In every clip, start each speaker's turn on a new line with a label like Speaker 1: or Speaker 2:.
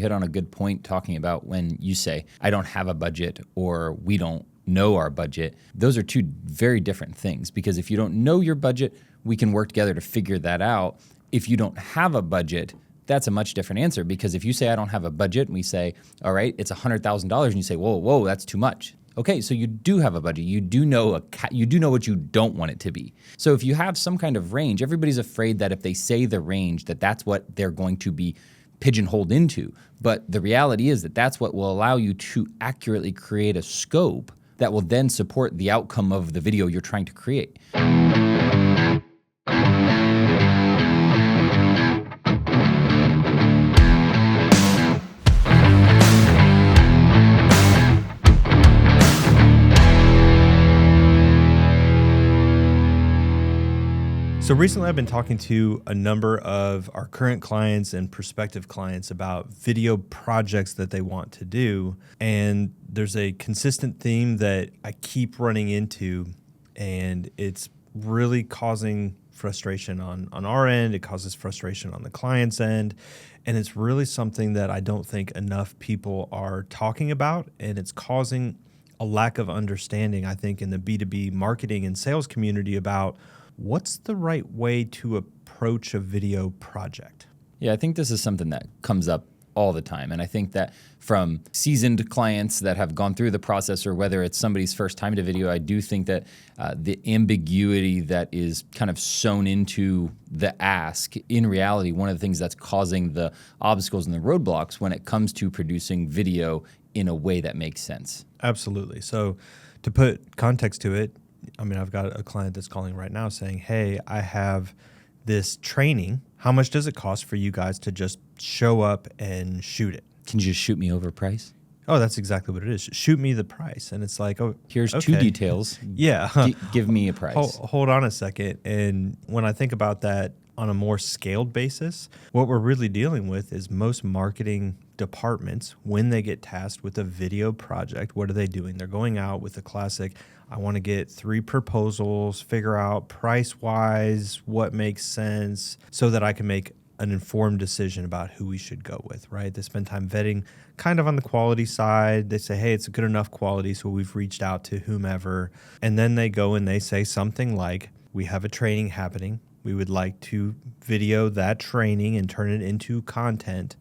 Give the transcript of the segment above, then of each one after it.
Speaker 1: hit on a good point talking about when you say, I don't have a budget or we don't know our budget. Those are two very different things, because if you don't know your budget, we can work together to figure that out. If you don't have a budget, that's a much different answer, because if you say I don't have a budget and we say, all right, it's $100,000, and you say, whoa, that's too much. Okay, so you do have a budget. You do know what you don't want it to be. So if you have some kind of range, everybody's afraid that if they say the range, that's what they're going to be pigeonholed into. But the reality is that that's what will allow you to accurately create a scope that will then support the outcome of the video you're trying to create.
Speaker 2: So recently I've been talking to a number of our current clients and prospective clients about video projects that they want to do. And there's a consistent theme that I keep running into, and it's really causing frustration on our end. It causes frustration on the client's end. And it's really something that I don't think enough people are talking about. And it's causing a lack of understanding, I think, in the B2B marketing and sales community about what's the right way to approach a video project?
Speaker 1: Yeah, I think this is something that comes up all the time. And I think that from seasoned clients that have gone through the process, or whether it's somebody's first time to video, I do think that the ambiguity that is kind of sewn into the ask, in reality, one of the things that's causing the obstacles and the roadblocks when it comes to producing video in a way that makes sense.
Speaker 2: Absolutely. So to put context to it, I mean, I've got a client that's calling right now saying, hey, I have this training. How much does it cost for you guys to just show up and shoot it?
Speaker 1: Can you just shoot me over price?
Speaker 2: Oh, that's exactly what it is. Shoot me the price. And it's like, oh,
Speaker 1: here's
Speaker 2: okay.
Speaker 1: 2 details.
Speaker 2: Yeah.
Speaker 1: Give me a price.
Speaker 2: Hold on a second. And when I think about that on a more scaled basis, what we're really dealing with is most marketing departments, when they get tasked with a video project, what are they doing? They're going out with the classic, I want to get 3 proposals, figure out price-wise what makes sense so that I can make an informed decision about who we should go with, right? They spend time vetting kind of on the quality side. They say, hey, it's a good enough quality, so we've reached out to whomever. And then they go and they say something like, we have a training happening. We would like to video that training and turn it into content.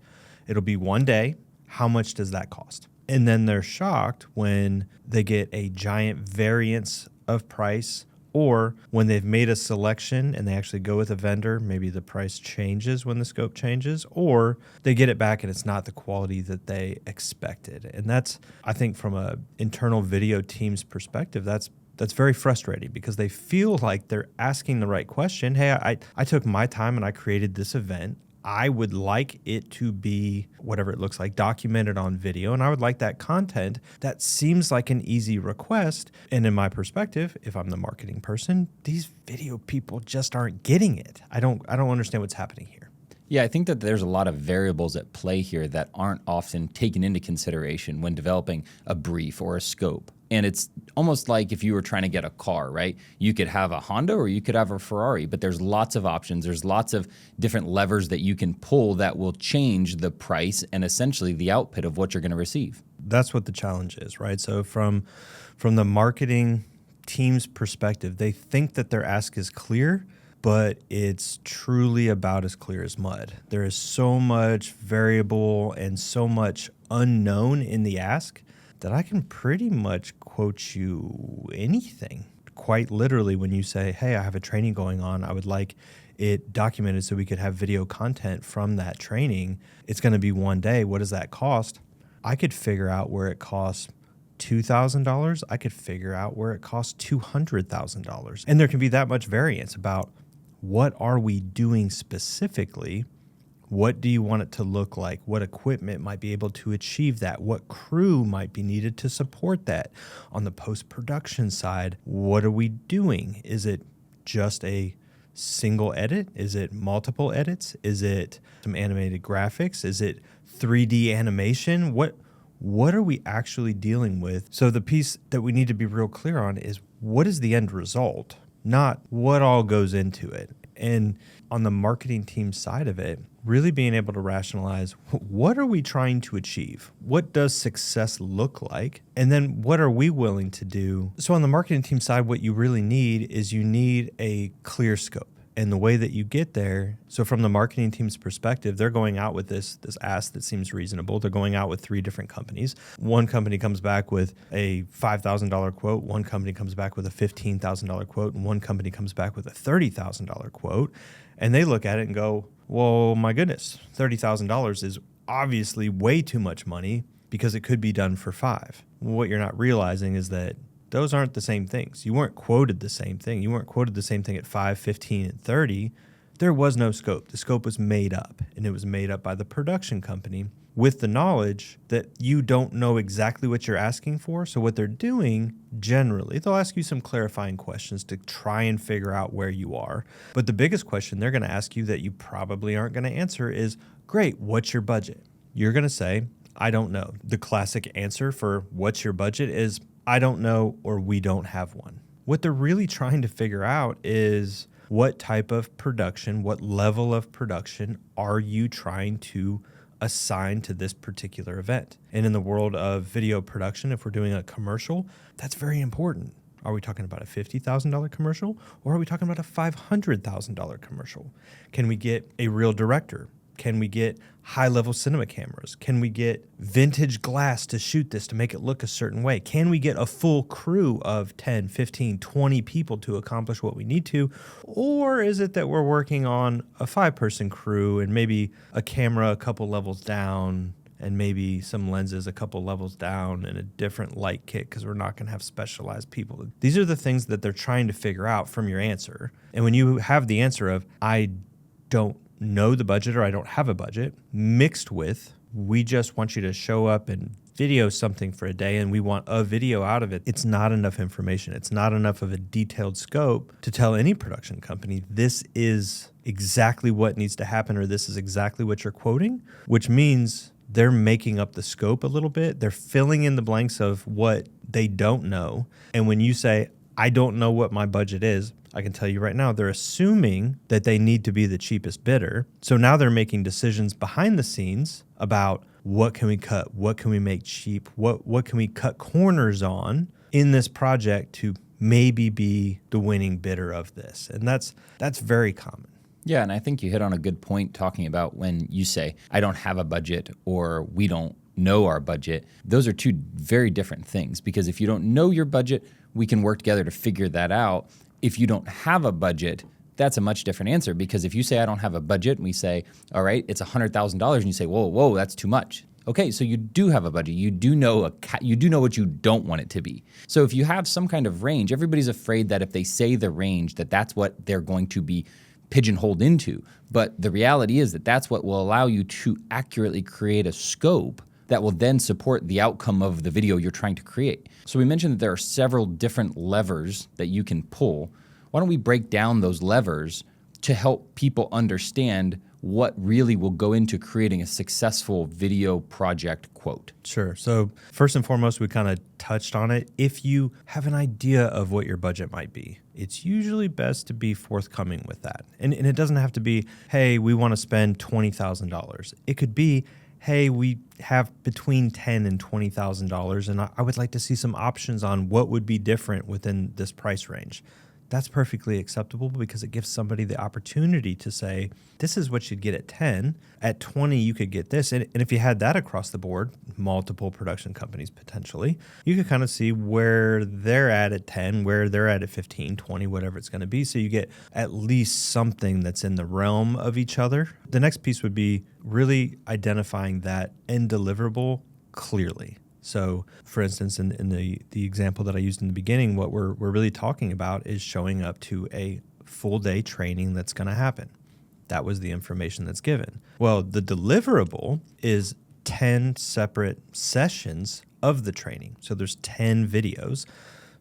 Speaker 2: It'll be 1 day. How much does that cost? And then they're shocked when they get a giant variance of price, or when they've made a selection and they actually go with a vendor, maybe the price changes when the scope changes, or they get it back and it's not the quality that they expected. And that's, I think, from a internal video team's perspective, that's very frustrating, because they feel like they're asking the right question. Hey, I took my time and I created this event. I would like it to be, whatever it looks like, documented on video, and I would like that content. That seems like an easy request. And in my perspective, if I'm the marketing person, these video people just aren't getting it. I don't understand what's happening here.
Speaker 1: Yeah, I think that there's a lot of variables at play here that aren't often taken into consideration when developing a brief or a scope. And it's almost like if you were trying to get a car, right? You could have a Honda or you could have a Ferrari, but there's lots of options. There's lots of different levers that you can pull that will change the price and essentially the output of what you're going to receive.
Speaker 2: That's what the challenge is, right? So from the marketing team's perspective, they think that their ask is clear, but it's truly about as clear as mud. There is so much variable and so much unknown in the ask that I can pretty much quote you anything. Quite literally, when you say, hey, I have a training going on, I would like it documented so we could have video content from that training. It's going to be 1 day. What does that cost? I could figure out where it costs $2,000. I could figure out where it costs $200,000. And there can be that much variance about what are we doing specifically. What do you want it to look like? What equipment might be able to achieve that? What crew might be needed to support that? On the post-production side, what are we doing? Is it just a single edit? Is it multiple edits? Is it some animated graphics? Is it 3D animation? What are we actually dealing with? So the piece that we need to be real clear on is, what is the end result, not what all goes into it. And on the marketing team side of it, really being able to rationalize, what are we trying to achieve? What does success look like? And then what are we willing to do? So on the marketing team side, what you really need is you need a clear scope. And the way that you get there, so from the marketing team's perspective, they're going out with this ask that seems reasonable. They're going out with 3 different companies. One company comes back with a $5,000 quote. One company comes back with a $15,000 quote. And one company comes back with a $30,000 quote. And they look at it and go, well, my goodness, $30,000 is obviously way too much money because it could be done for 5. What you're not realizing is that those aren't the same things. You weren't quoted the same thing. You weren't quoted the same thing at 5, 15, and 30. There was no scope. The scope was made up, and it was made up by the production company with the knowledge that you don't know exactly what you're asking for. So what they're doing, generally, they'll ask you some clarifying questions to try and figure out where you are. But the biggest question they're going to ask you that you probably aren't going to answer is, great, what's your budget? You're going to say, I don't know. The classic answer for what's your budget is, I don't know, or we don't have one. What they're really trying to figure out is what type of production, what level of production are you trying to assign to this particular event? And in the world of video production, if we're doing a commercial, that's very important. Are we talking about a $50,000 commercial, or are we talking about a $500,000 commercial? Can we get a real director? Can we get high-level cinema cameras? Can we get vintage glass to shoot this to make it look a certain way? Can we get a full crew of 10, 15, 20 people to accomplish what we need to? Or is it that we're working on a 5-person crew and maybe a camera a couple levels down and maybe some lenses a couple levels down and a different light kit because we're not going to have specialized people? These are the things that they're trying to figure out from your answer. And when you have the answer of, I don't know the budget or I don't have a budget, mixed with, we just want you to show up and video something for a day and we want a video out of it, it's not enough information. It's not enough of a detailed scope to tell any production company this is exactly what needs to happen or this is exactly what you're quoting, which means they're making up the scope a little bit. They're filling in the blanks of what they don't know. And when you say, I don't know what my budget is, I can tell you right now, they're assuming that they need to be the cheapest bidder. So now they're making decisions behind the scenes about what can we cut, what can we make cheap, what can we cut corners on in this project to maybe be the winning bidder of this. And that's very common.
Speaker 1: Yeah, and I think you hit on a good point talking about when you say, I don't have a budget or we don't know our budget. Those are 2 very different things, because if you don't know your budget, we can work together to figure that out. If you don't have a budget, that's a much different answer, because if you say I don't have a budget and we say, all right, it's $100,000 and you say, whoa, that's too much. Okay, so you do have a budget. You do know what you don't want it to be. So if you have some kind of range, everybody's afraid that if they say the range, that's what they're going to be pigeonholed into. But the reality is that that's what will allow you to accurately create a scope that will then support the outcome of the video you're trying to create. So we mentioned that there are several different levers that you can pull. Why don't we break down those levers to help people understand what really will go into creating a successful video project quote?
Speaker 2: Sure. So first and foremost, we kind of touched on it. If you have an idea of what your budget might be, it's usually best to be forthcoming with that. And it doesn't have to be, hey, we want to spend $20,000. It could be, hey, we have between $10,000 and $20,000, and I would like to see some options on what would be different within this price range. That's perfectly acceptable because it gives somebody the opportunity to say, this is what you'd get at 10. At 20, you could get this. And if you had that across the board, multiple production companies potentially, you could kind of see where they're at 10, where they're at 15, 20, whatever it's going to be. So you get at least something that's in the realm of each other. The next piece would be really identifying that end deliverable clearly. So, for instance, in the example that I used in the beginning, what we're really talking about is showing up to a full day training that's going to happen. That was the information that's given. Well, the deliverable is 10 separate sessions of the training. So there's 10 videos,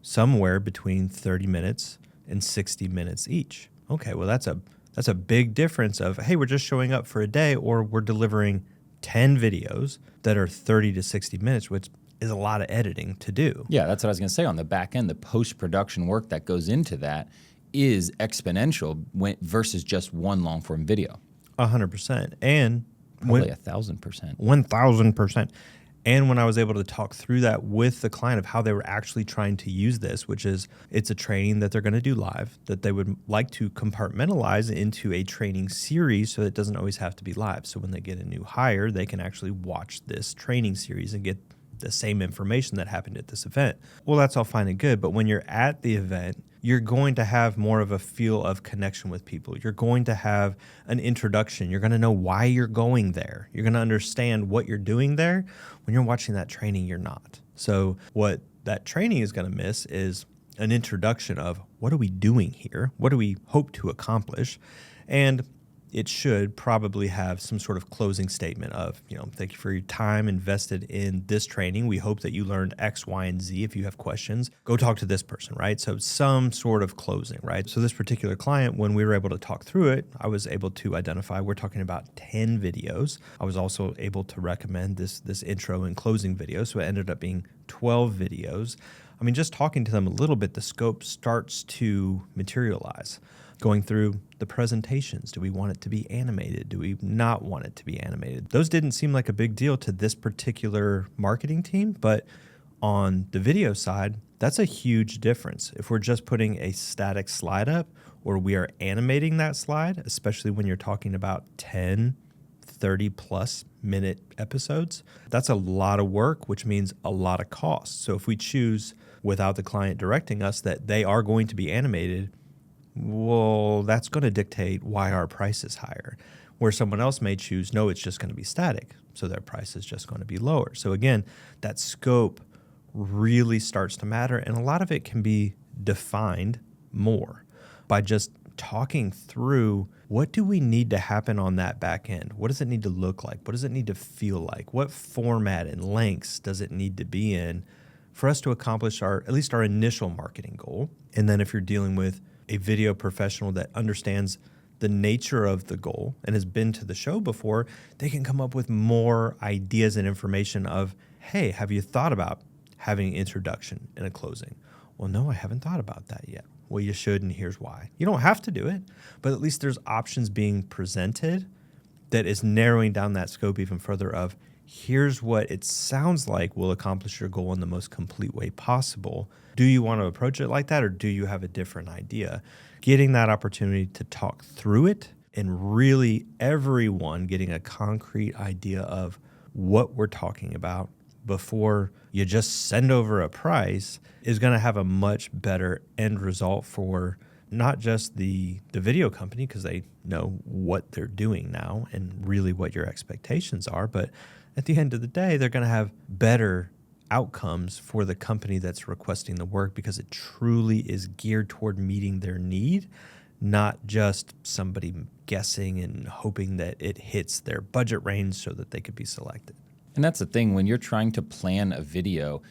Speaker 2: somewhere between 30 minutes and 60 minutes each. Okay, well, that's a big difference of, hey, we're just showing up for a day, or we're delivering 10 videos that are 30 to 60 minutes, which is a lot of editing to do.
Speaker 1: Yeah, that's what I was going to say. On the back end, the post-production work that goes into that is exponential versus just one long-form video.
Speaker 2: 100%. And
Speaker 1: Probably 1,000%.
Speaker 2: 1,000%. And when I was able to talk through that with the client of how they were actually trying to use this, which is it's a training that they're going to do live, that they would like to compartmentalize into a training series so that it doesn't always have to be live. So when they get a new hire, they can actually watch this training series and get the same information that happened at this event. Well, that's all fine and good. But when you're at the event, you're going to have more of a feel of connection with people. You're going to have an introduction. You're going to know why you're going there. You're going to understand what you're doing there. When you're watching that training, you're not. So what that training is going to miss is an introduction of what are we doing here? What do we hope to accomplish? And it should probably have some sort of closing statement of, thank you for your time invested in this training. We hope that you learned X, Y, and Z. If you have questions, go talk to this person, right? So some sort of closing, right? So this particular client, when we were able to talk through it, I was able to identify, we're talking about 10 videos. I was also able to recommend this intro and closing video. So it ended up being 12 videos. I mean, just talking to them a little bit, the scope starts to materialize. Going through the presentations. Do we want it to be animated? Do we not want it to be animated? Those didn't seem like a big deal to this particular marketing team, but on the video side, that's a huge difference. If we're just putting a static slide up or we are animating that slide, especially when you're talking about 10, 30 plus minute episodes, that's a lot of work, which means a lot of cost. So if we choose without the client directing us that they are going to be animated, well, that's going to dictate why our price is higher. Where someone else may choose, no, it's just going to be static, so their price is just going to be lower. So again, that scope really starts to matter, and a lot of it can be defined more by just talking through what do we need to happen on that back end? What does it need to look like? What does it need to feel like? What format and lengths does it need to be in for us to accomplish at least our initial marketing goal? And then if you're dealing with a video professional that understands the nature of the goal and has been to the show before, they can come up with more ideas and information of, hey, have you thought about having an introduction and a closing? Well, no, I haven't thought about that yet. Well, you should, and here's why. You don't have to do it, but at least there's options being presented that is narrowing down that scope even further of, here's what it sounds like will accomplish your goal in the most complete way possible. Do you want to approach it like that, or do you have a different idea? Getting that opportunity to talk through it and really everyone getting a concrete idea of what we're talking about before you just send over a price is going to have a much better end result for not just the video company, because they know what they're doing now and really what your expectations are, but at the end of the day, they're going to have better outcomes for the company that's requesting the work because it truly is geared toward meeting their need, not just somebody guessing and hoping that it hits their budget range so that they could be selected.
Speaker 1: And that's the thing, when you're trying to plan a video,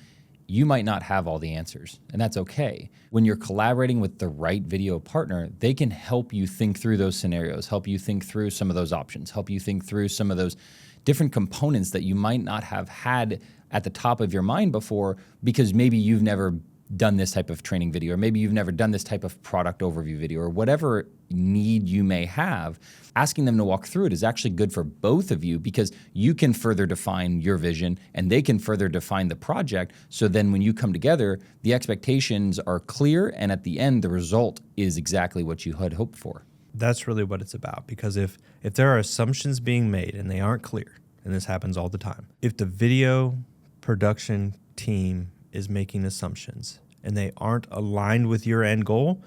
Speaker 1: you might not have all the answers, and that's okay. When you're collaborating with the right video partner, they can help you think through those scenarios, help you think through some of those options, help you think through some of those different components that you might not have had at the top of your mind before because maybe you've never done this type of training video, or maybe you've never done this type of product overview video, or whatever need you may have. Asking them to walk through it is actually good for both of you because you can further define your vision and they can further define the project. So then when you come together, the expectations are clear, and at the end, the result is exactly what you had hoped for.
Speaker 2: That's really what it's about, because if there are assumptions being made and they aren't clear, and this happens all the time, if the video production team is making assumptions and they aren't aligned with your end goal,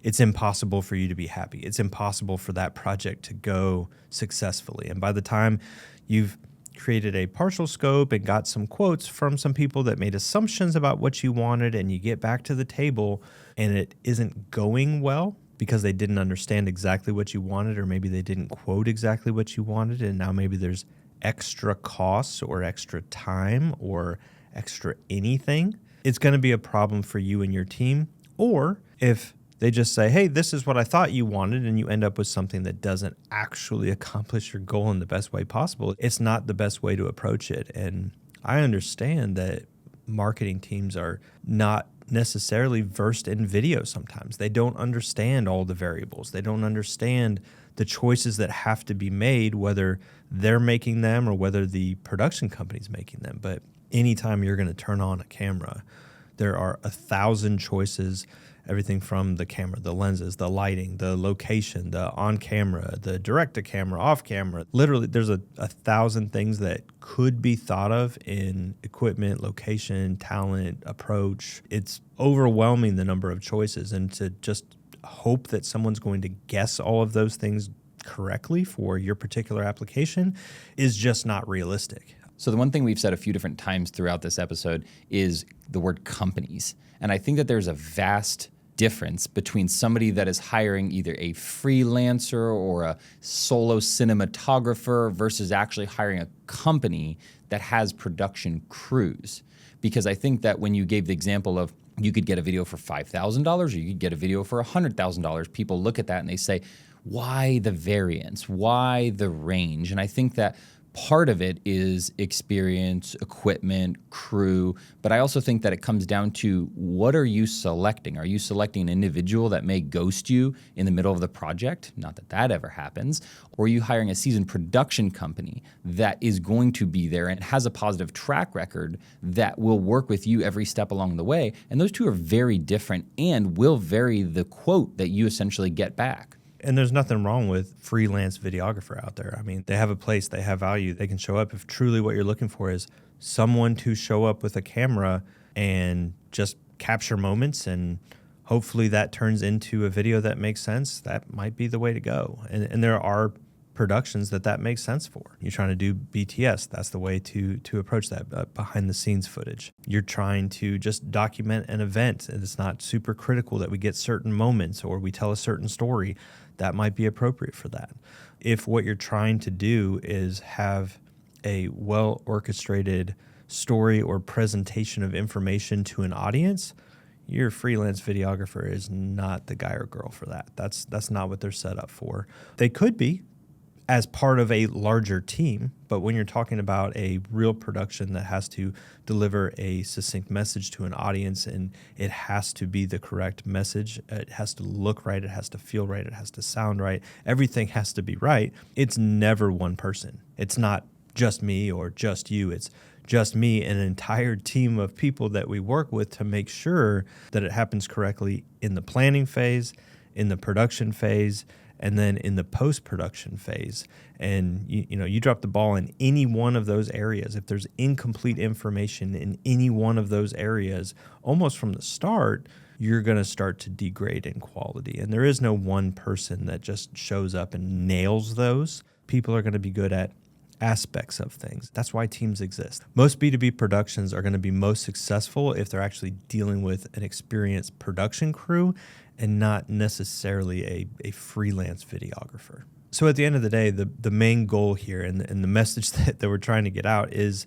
Speaker 2: it's impossible for you to be happy. It's impossible for that project to go successfully. And by the time you've created a partial scope and got some quotes from some people that made assumptions about what you wanted, and you get back to the table and it isn't going well because they didn't understand exactly what you wanted, or maybe they didn't quote exactly what you wanted, and now maybe there's extra costs or extra time or extra anything, it's going to be a problem for you and your team. Or if they just say, hey, this is what I thought you wanted, and you end up with something that doesn't actually accomplish your goal in the best way possible, it's not the best way to approach it. And I understand that marketing teams are not necessarily versed in video sometimes. They don't understand all the variables. They don't understand the choices that have to be made, whether they're making them or whether the production company's making them. But anytime you're going to turn on a camera, there are 1,000 choices, everything from the camera, the lenses, the lighting, the location, the on camera, the direct to camera, off camera. Literally, there's a 1,000 things that could be thought of in equipment, location, talent, approach. It's overwhelming, the number of choices, and to just hope that someone's going to guess all of those things correctly for your particular application is just not realistic.
Speaker 1: So the one thing we've said a few different times throughout this episode is the word companies. And I think that there's a vast difference between somebody that is hiring either a freelancer or a solo cinematographer versus actually hiring a company that has production crews. Because I think that when you gave the example of you could get a video for $5,000 or you could get a video for $100,000, people look at that and they say, why the variance? Why the range? And I think that part of it is experience, equipment, crew, but I also think that it comes down to what are you selecting? Are you selecting an individual that may ghost you in the middle of the project? Not that that ever happens. Or are you hiring a seasoned production company that is going to be there and has a positive track record that will work with you every step along the way? And those two are very different and will vary the quote that you essentially get back.
Speaker 2: And there's nothing wrong with freelance videographer out there. I mean, they have a place, they have value, they can show up. If truly what you're looking for is someone to show up with a camera and just capture moments, and hopefully that turns into a video that makes sense, that might be the way to go. And there are productions that makes sense for. You're trying to do BTS, that's the way to approach that, behind the scenes footage. You're trying to just document an event, and it's not super critical that we get certain moments or we tell a certain story. That might be appropriate for that. If what you're trying to do is have a well-orchestrated story or presentation of information to an audience, your freelance videographer is not the guy or girl for that. That's not what they're set up for. They could be as part of a larger team, but when you're talking about a real production that has to deliver a succinct message to an audience, and it has to be the correct message, it has to look right, it has to feel right, it has to sound right, everything has to be right, it's never one person. It's not just me or just you, it's just me and an entire team of people that we work with to make sure that it happens correctly in the planning phase, in the production phase, and then in the post-production phase. And you drop the ball in any one of those areas. If there's incomplete information in any one of those areas, almost from the start, you're going to start to degrade in quality. And there is no one person that just shows up and nails those. People are going to be good at aspects of things. That's why teams exist. Most B2B productions are going to be most successful if they're actually dealing with an experienced production crew and not necessarily a freelance videographer. So at the end of the day, the main goal here and the message that we're trying to get out is,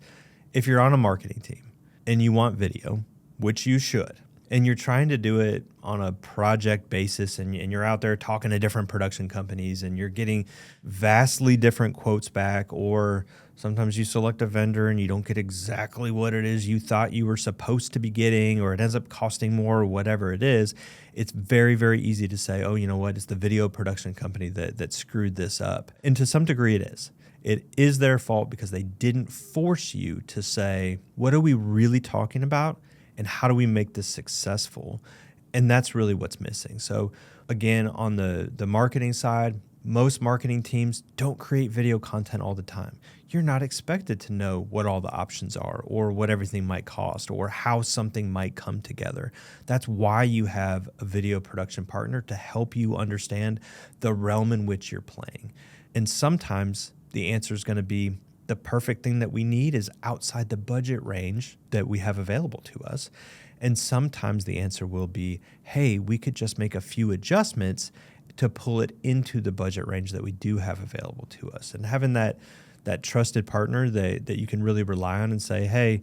Speaker 2: if you're on a marketing team and you want video, which you should, and you're trying to do it on a project basis, and you're out there talking to different production companies and you're getting vastly different quotes back, or sometimes you select a vendor and you don't get exactly what it is you thought you were supposed to be getting, or it ends up costing more, or whatever it is, it's very, very easy to say, oh, you know what, it's the video production company that screwed this up. And to some degree it is. It is their fault because they didn't force you to say, what are we really talking about? And how do we make this successful? And that's really what's missing. So again, on the marketing side, most marketing teams don't create video content all the time. You're not expected to know what all the options are, or what everything might cost, or how something might come together. That's why you have a video production partner, to help you understand the realm in which you're playing. And sometimes the answer is going to be, the perfect thing that we need is outside the budget range that we have available to us. And sometimes the answer will be, hey, we could just make a few adjustments to pull it into the budget range that we do have available to us. And having that trusted partner that you can really rely on and say, hey,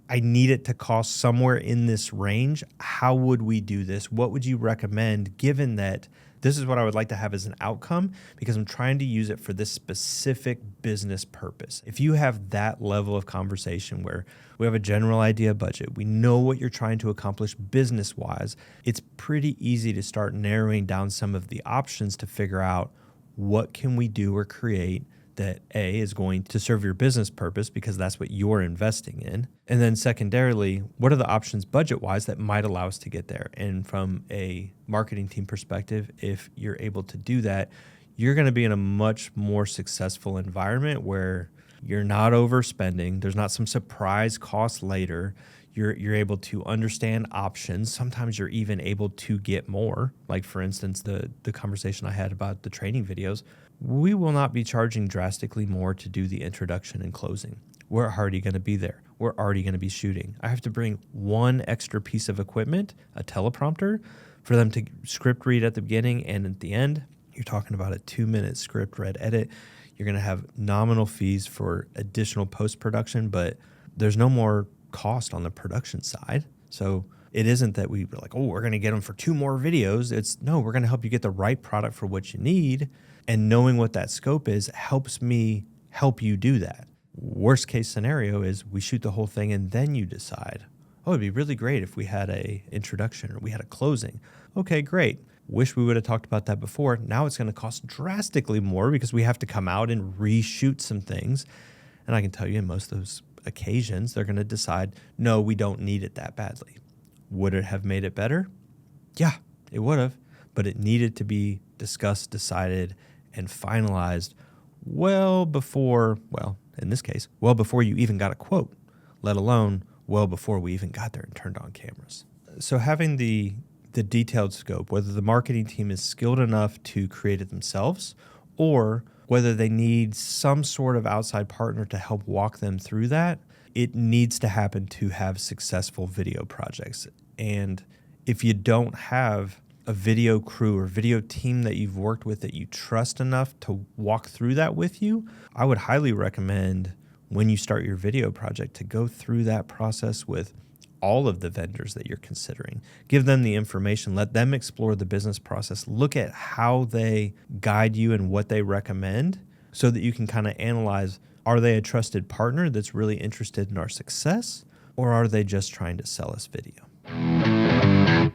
Speaker 2: I need it to cost somewhere in this range. How would we do this? What would you recommend, given that this is what I would like to have as an outcome because I'm trying to use it for this specific business purpose. If you have that level of conversation where we have a general idea budget, we know what you're trying to accomplish business-wise, it's pretty easy to start narrowing down some of the options to figure out what can we do or create that A, is going to serve your business purpose because that's what you're investing in. And then secondarily, what are the options budget-wise that might allow us to get there? And from a marketing team perspective, if you're able to do that, you're going to be in a much more successful environment where you're not overspending. There's not some surprise cost later. You're able to understand options. Sometimes you're even able to get more. Like for instance, the conversation I had about the training videos. We will not be charging drastically more to do the introduction and closing. We're already going to be there. We're already going to be shooting. I have to bring one extra piece of equipment, a teleprompter, for them to script read at the beginning and at the end. You're talking about a 2-minute script read edit. You're going to have nominal fees for additional post-production, but there's no more cost on the production side. So it isn't that we're like, oh, we're going to get them for 2 more videos. It's no, we're going to help you get the right product for what you need. And knowing what that scope is helps me help you do that. Worst case scenario is we shoot the whole thing and then you decide, oh, it'd be really great if we had a introduction or we had a closing. Okay, great. Wish we would have talked about that before. Now it's going to cost drastically more because we have to come out and reshoot some things. And I can tell you in most of those occasions, they're going to decide, no, we don't need it that badly. Would it have made it better? Yeah, it would have. But it needed to be discussed, decided, and finalized well before you even got a quote, let alone well before we even got there and turned on cameras. So having the detailed scope, whether the marketing team is skilled enough to create it themselves or whether they need some sort of outside partner to help walk them through that, it needs to happen to have successful video projects. And if you don't have a video crew or video team that you've worked with that you trust enough to walk through that with you, I would highly recommend when you start your video project to go through that process with all of the vendors that you're considering. Give them the information, let them explore the business process, look at how they guide you and what they recommend so that you can kind of analyze, are they a trusted partner that's really interested in our success, or are they just trying to sell us video?